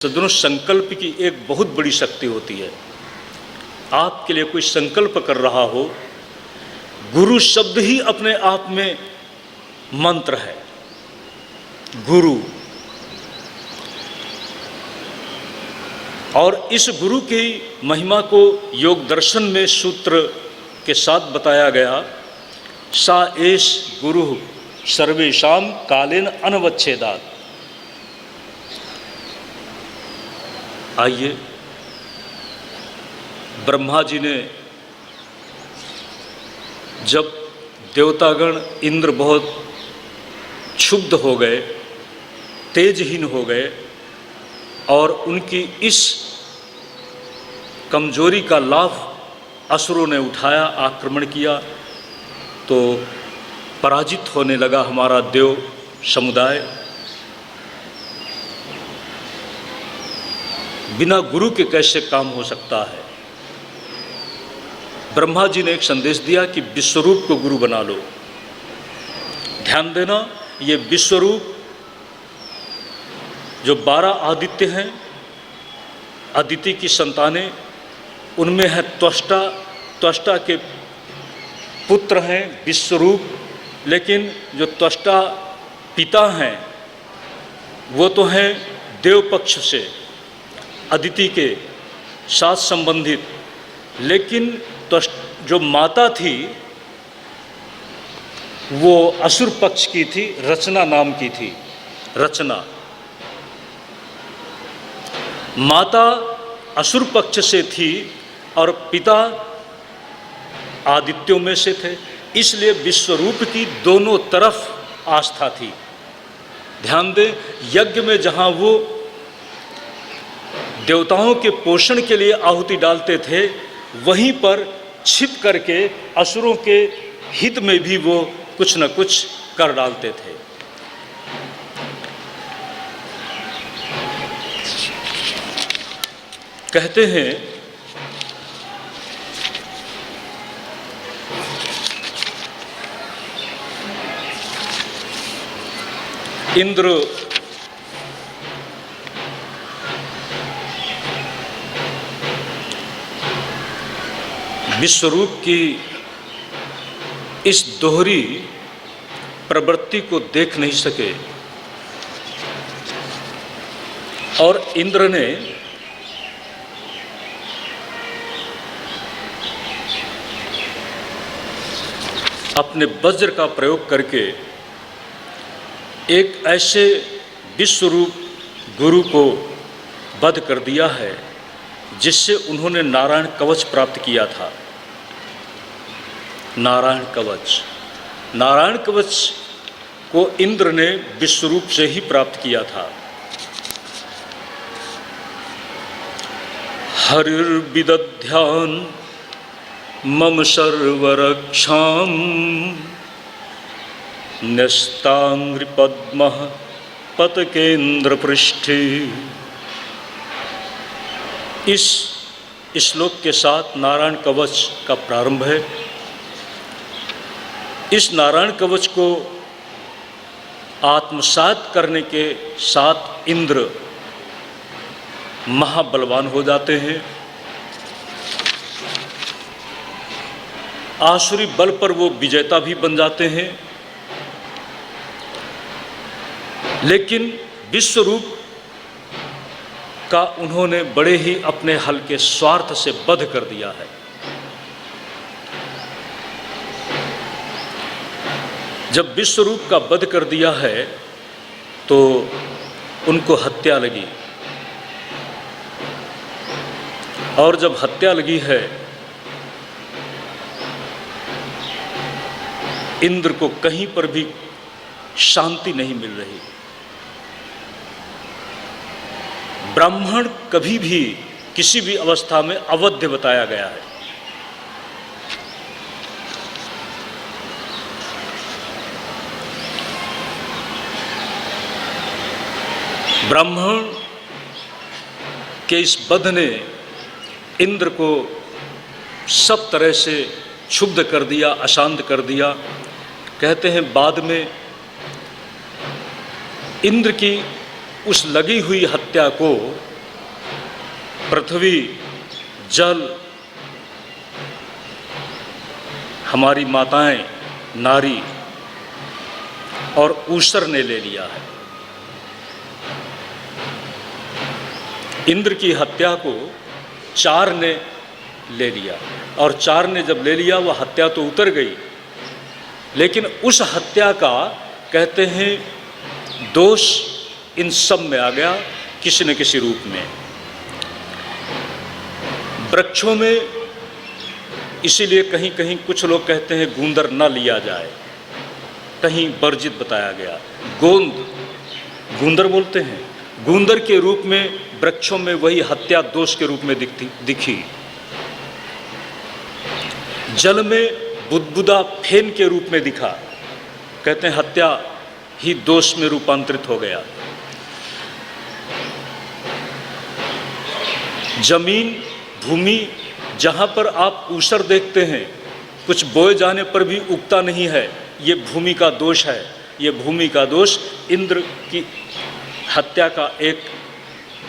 सज्जनों, संकल्प की एक बहुत बड़ी शक्ति होती है। आपके लिए कोई संकल्प कर रहा हो, गुरु शब्द ही अपने आप में मंत्र है। गुरु, और इस गुरु की महिमा को योग दर्शन में सूत्र के साथ बताया गया। सा एष गुरु सर्वेषां कालेन अनवच्छेदात्। आइए, ब्रह्मा जी ने जब देवतागण इंद्र बहुत क्षुब्ध हो गए, तेजहीन हो गए और उनकी इस कमजोरी का लाभ असुरों ने उठाया, आक्रमण किया, तो पराजित होने लगा हमारा देव समुदाय। बिना गुरु के कैसे काम हो सकता है? ब्रह्मा जी ने एक संदेश दिया कि विश्वरूप को गुरु बना लो। ध्यान देना, ये विश्वरूप जो 12 आदित्य हैं, अदिति की संतानें, उनमें है त्वष्टा, त्वष्टा के पुत्र हैं विश्वरूप। लेकिन जो त्वष्टा पिता हैं वो तो हैं देव पक्ष से, अदिति के साथ संबंधित। लेकिन जो माता थी वो असुर पक्ष की थी, रचना नाम की थी। रचना माता असुर पक्ष से थी और पिता आदित्यों में से थे, इसलिए विश्वरूप की दोनों तरफ आस्था थी। ध्यान दें, यज्ञ में जहाँ वो देवताओं के पोषण के लिए आहुति डालते थे, वहीं पर छिप करके असुरों के हित में भी वो कुछ न कुछ कर डालते थे। कहते हैं इंद्र विश्वरूप की इस दोहरी प्रवृत्ति को देख नहीं सके और इंद्र ने अपने वज्र का प्रयोग करके एक ऐसे विश्वरूप गुरु को वध कर दिया है जिससे उन्होंने नारायण कवच प्राप्त किया था। नारायण कवच, नारायण कवच को इंद्र ने विश्वरूप से ही प्राप्त किया था। हरिर्विदध्यान मम सर्वरक्षाम न्यस्तांग्रि पद्मः पतकेन्द्र पृष्ठे। इस श्लोक के साथ नारायण कवच का प्रारंभ है। इस नारायण कवच को आत्मसात करने के साथ इंद्र महाबलवान हो जाते हैं। आसुरी बल पर वो विजेता भी बन जाते हैं। लेकिन विश्वरूप का उन्होंने बड़े ही अपने हल्के स्वार्थ से वध कर दिया है। जब विश्वरूप का वध कर दिया है तो उनको हत्या लगी, और जब हत्या लगी है इंद्र को कहीं पर भी शांति नहीं मिल रही। ब्राह्मण कभी भी किसी भी अवस्था में अवध्य बताया गया है। ब्राह्मण के इस वध ने इंद्र को सब तरह से क्षुब्ध कर दिया, अशांत कर दिया। कहते हैं बाद में इंद्र की उस लगी हुई हत्या को पृथ्वी, जल, हमारी माताएं, नारी और ऊसर ने ले लिया है। इंद्र की हत्या को 4 ने ले लिया, और 4 ने जब ले लिया वह हत्या तो उतर गई, लेकिन उस हत्या का कहते हैं दोष इन सब में आ गया किसी न किसी रूप में। वृक्षों में इसीलिए कहीं कहीं कुछ लोग कहते हैं गूंदर न लिया जाए, कहीं वर्जित बताया गया। गोंद, गूंदर बोलते हैं, गूंदर के रूप में वृक्षों में वही हत्या दोष के रूप में दिखी। जल में बुदबुदा फेन के रूप में दिखा, कहते हैं हत्या ही दोष में रूपांतरित हो गया। जमीन, भूमि, जहाँ पर आप ऊसर देखते हैं कुछ बोए जाने पर भी उगता नहीं है, ये भूमि का दोष है। ये भूमि का दोष इंद्र की हत्या का एक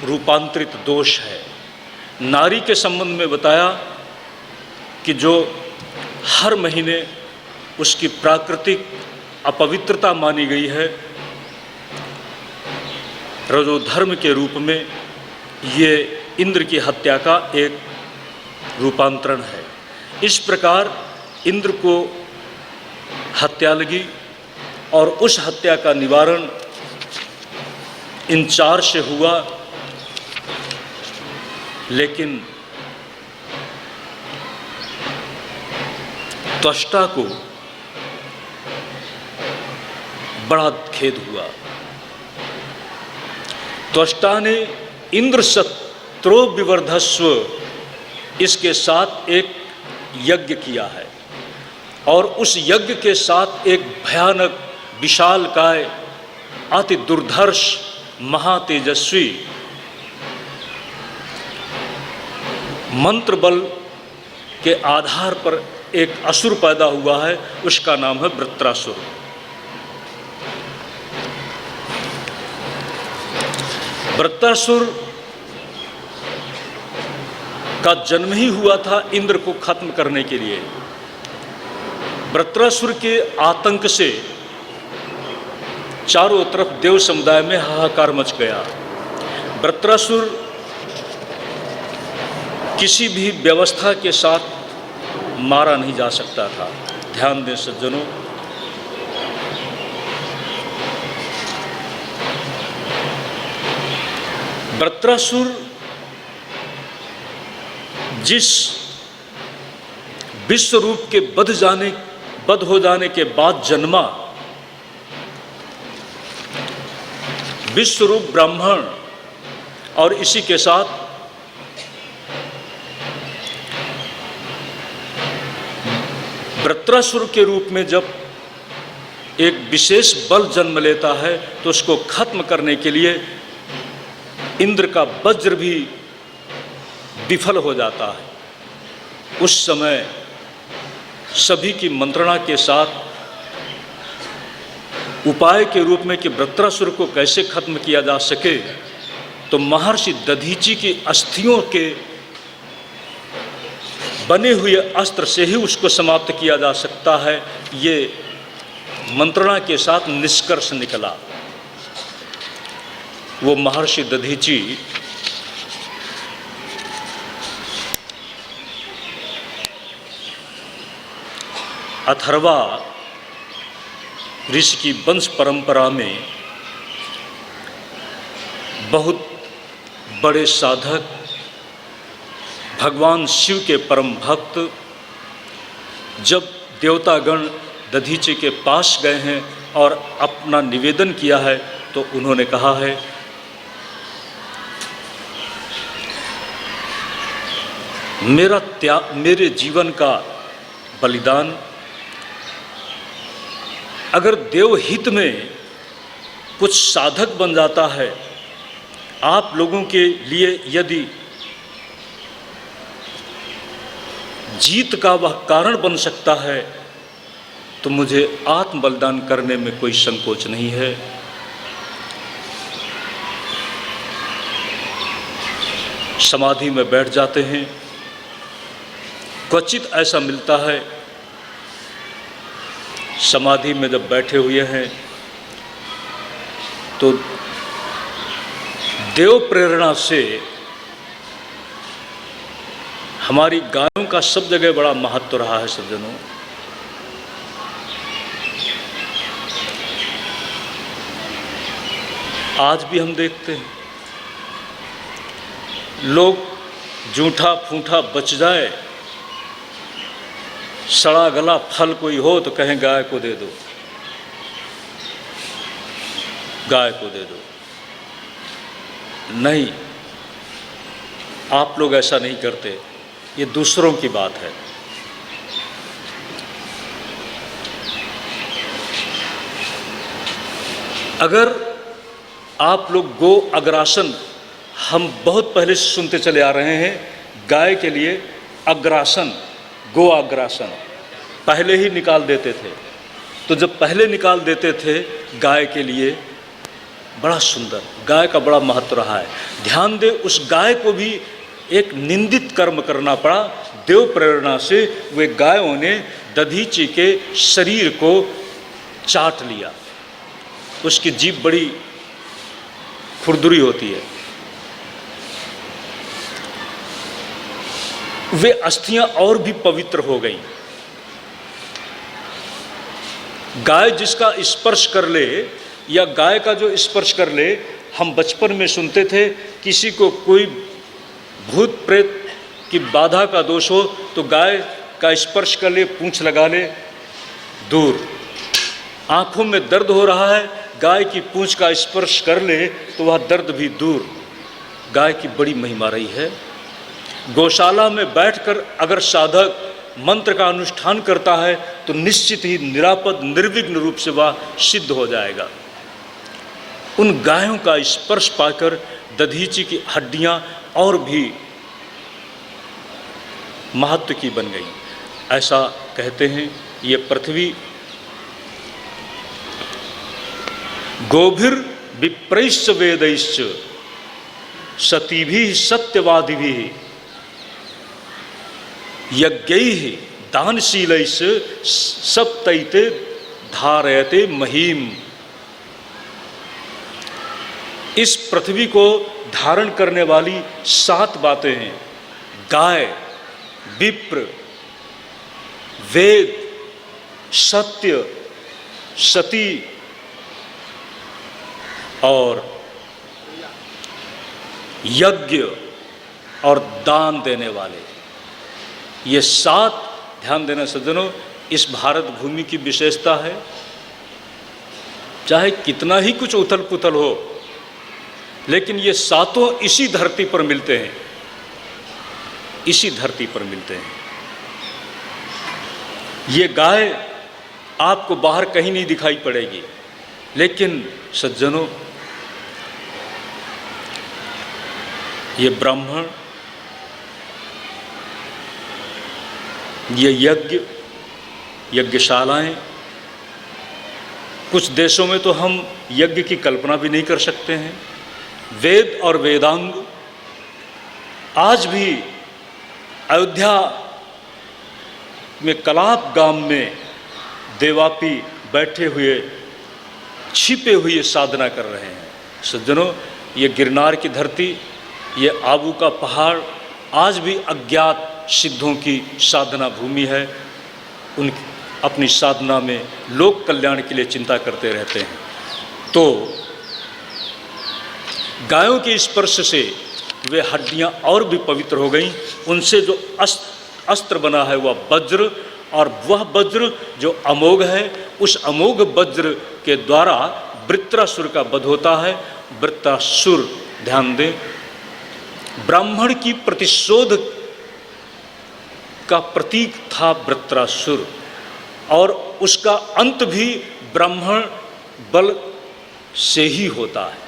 रूपांतरित दोष है। नारी के संबंध में बताया कि जो हर महीने उसकी प्राकृतिक अपवित्रता मानी गई है, रजोधर्म के रूप में ये इंद्र की हत्या का एक रूपांतरण है। इस प्रकार इंद्र को हत्या लगी और उस हत्या का निवारण इन 4 से हुआ, लेकिन त्वष्टा को बड़ा खेद हुआ। त्वष्टा ने इंद्र शत्रो विवर्धस्व इसके साथ एक यज्ञ किया है, और उस यज्ञ के साथ एक भयानक विशालकाय अति दुर्धर्ष महातेजस्वी मंत्र बल के आधार पर एक असुर पैदा हुआ है, उसका नाम है वृत्रासुर। वृत्रासुर का जन्म ही हुआ था इंद्र को खत्म करने के लिए। वृत्रासुर के आतंक से चारों तरफ देव समुदाय में हाहाकार मच गया। वृत्रासुर किसी भी व्यवस्था के साथ मारा नहीं जा सकता था। ध्यान दें सज्जनों, वृत्रासुर जिस विश्व रूप के बद हो जाने के बाद जन्मा, विश्वरूप ब्राह्मण, और इसी के साथ वृत्रासुर के रूप में जब एक विशेष बल जन्म लेता है तो उसको खत्म करने के लिए इंद्र का वज्र भी विफल हो जाता है। उस समय सभी की मंत्रणा के साथ उपाय के रूप में कि वृत्रासुर को कैसे खत्म किया जा सके, तो महर्षि दधीचि की अस्थियों के बने हुए अस्त्र से ही उसको समाप्त किया जा सकता है। ये मंत्रणा के साथ निष्कर्ष निकला। वो महर्षि दधीचि अथर्वा ऋषि की वंश परंपरा में बहुत बड़े साधक, भगवान शिव के परम भक्त, जब देवतागण दधीचि के पास गए हैं और अपना निवेदन किया है तो उन्होंने कहा है, मेरे जीवन का बलिदान अगर देवहित में कुछ साधक बन जाता है, आप लोगों के लिए यदि जीत का वह कारण बन सकता है, तो मुझे आत्म बलिदान करने में कोई संकोच नहीं है। समाधि में बैठ जाते हैं। क्वचित ऐसा मिलता है समाधि में जब बैठे हुए हैं तो देव प्रेरणा से हमारी गायों का सब जगह बड़ा महत्व रहा है सज्जनों। आज भी हम देखते हैं लोग जूठा फूठा बच जाए, सड़ा गला फल कोई हो तो कहें गाय को दे दो, गाय को दे दो। नहीं, आप लोग ऐसा नहीं करते, ये दूसरों की बात है। अगर आप लोग गो अग्रासन, हम बहुत पहले से सुनते चले आ रहे हैं, गाय के लिए अग्रासन, गो अग्रासन पहले ही निकाल देते थे। तो जब पहले निकाल देते थे गाय के लिए, बड़ा सुंदर, गाय का बड़ा महत्व रहा है। ध्यान दे, उस गाय को भी एक निंदित कर्म करना पड़ा। देव प्रेरणा से वे गायों ने दधीची के शरीर को चाट लिया। उसकी जीभ बड़ी खुरदुरी होती है। वे अस्थियां और भी पवित्र हो गईं। गाय जिसका स्पर्श कर ले या गाय का जो स्पर्श कर ले, हम बचपन में सुनते थे किसी को कोई भूत प्रेत की बाधा का दोष हो तो गाय का स्पर्श कर ले, पूंछ लगा ले, दूर। आंखों में दर्द हो रहा है, गाय की पूंछ का स्पर्श कर ले तो वह दर्द भी दूर। गाय की बड़ी महिमा रही है। गौशाला में बैठकर अगर साधक मंत्र का अनुष्ठान करता है तो निश्चित ही निरापद निर्विघ्न रूप से वह सिद्ध हो जाएगा। उन गायों का स्पर्श पाकर दधीची की हड्डियां और भी महत्व की बन गई। ऐसा कहते हैं ये पृथ्वी गोभिर विप्रैश्च वेदैश्च सतीभिः सत्यवादिभिः यज्ञैः दानशीलैश्च सप्तैते धारयते महीम। इस पृथ्वी को धारण करने वाली 7 बातें हैं। गाय, विप्र, वेद, सत्य, सती और यज्ञ और दान देने वाले। ये 7, ध्यान देना सज्जनों, इस भारत भूमि की विशेषता है। चाहे कितना ही कुछ उथल पुथल हो, लेकिन ये 7 इसी धरती पर मिलते हैं, इसी धरती पर मिलते हैं। ये गाय आपको बाहर कहीं नहीं दिखाई पड़ेगी, लेकिन सज्जनों ये ब्राह्मण, ये यज्ञ, यज्ञशालाएं, कुछ देशों में तो हम यज्ञ की कल्पना भी नहीं कर सकते हैं। वेद और वेदांग, आज भी अयोध्या में कलाप गांव में देवापी बैठे हुए छिपे हुए साधना कर रहे हैं। सज्जनों, ये गिरनार की धरती, ये आबू का पहाड़ आज भी अज्ञात सिद्धों की साधना भूमि है। उन अपनी साधना में लोक कल्याण के लिए चिंता करते रहते हैं। तो गायों के स्पर्श से वे हड्डियां और भी पवित्र हो गईं। उनसे जो अस्त्र बना है वह वज्र, और वह वज्र जो अमोघ है, उस अमोघ वज्र के द्वारा वृत्रासुर का वध होता है। वृत्रासुर, ध्यान दें, ब्राह्मण की प्रतिशोध का प्रतीक था वृत्रासुर, और उसका अंत भी ब्राह्मण बल से ही होता है।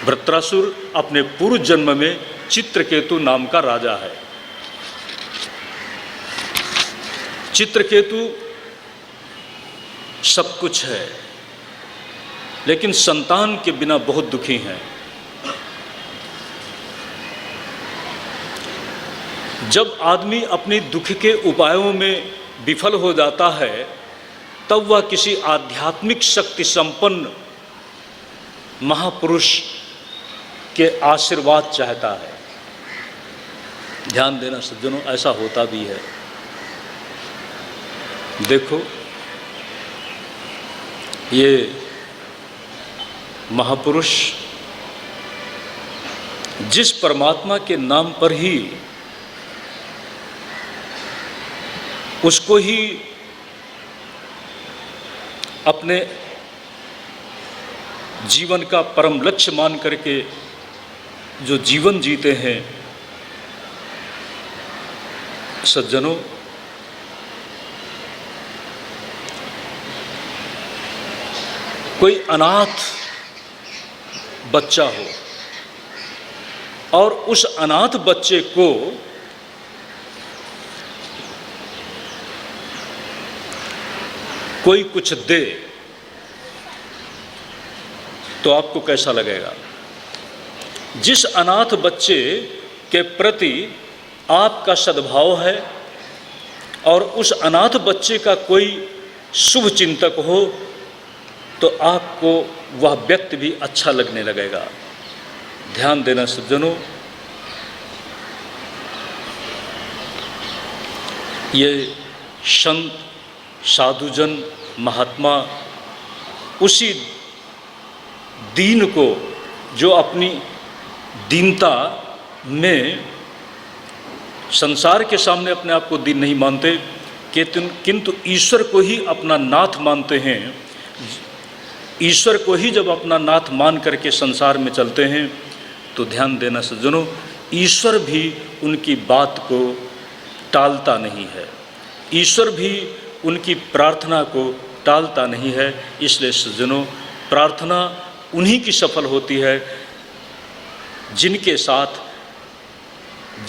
वृत्रासुर अपने पूर्व जन्म में चित्रकेतु नाम का राजा है। चित्रकेतु सब कुछ है, लेकिन संतान के बिना बहुत दुखी हैं। जब आदमी अपने दुख के उपायों में विफल हो जाता है तब वह किसी आध्यात्मिक शक्ति संपन्न महापुरुष के आशीर्वाद चाहता है। ध्यान देना सज्जनों, ऐसा होता भी है। देखो, ये महापुरुष जिस परमात्मा के नाम पर ही उसको ही अपने जीवन का परम लक्ष्य मान करके जो जीवन जीते हैं, सज्जनों, कोई अनाथ बच्चा हो और उस अनाथ बच्चे को कोई कुछ दे तो आपको कैसा लगेगा? जिस अनाथ बच्चे के प्रति आपका सद्भाव है और उस अनाथ बच्चे का कोई शुभ चिंतक हो तो आपको वह व्यक्ति भी अच्छा लगने लगेगा। ध्यान देना सज्जनों, ये संत, साधुजन, महात्मा उसी दीन को जो अपनी दीनता में संसार के सामने अपने आप को दीन नहीं मानते किंतु ईश्वर को ही अपना नाथ मानते हैं, ईश्वर को ही जब अपना नाथ मान करके संसार में चलते हैं तो ध्यान देना सज्जनों, ईश्वर भी उनकी बात को टालता नहीं है, ईश्वर भी उनकी प्रार्थना को टालता नहीं है। इसलिए सज्जनों, प्रार्थना उन्हीं की सफल होती है जिनके साथ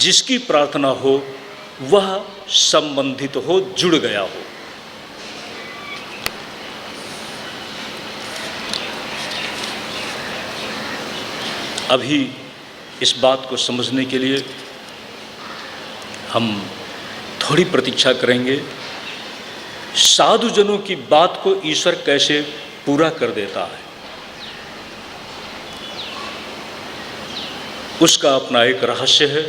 जिसकी प्रार्थना हो वह संबंधित हो, जुड़ गया हो। अभी इस बात को समझने के लिए हम थोड़ी प्रतीक्षा करेंगे। साधुजनों की बात को ईश्वर कैसे पूरा कर देता है, उसका अपना एक रहस्य है।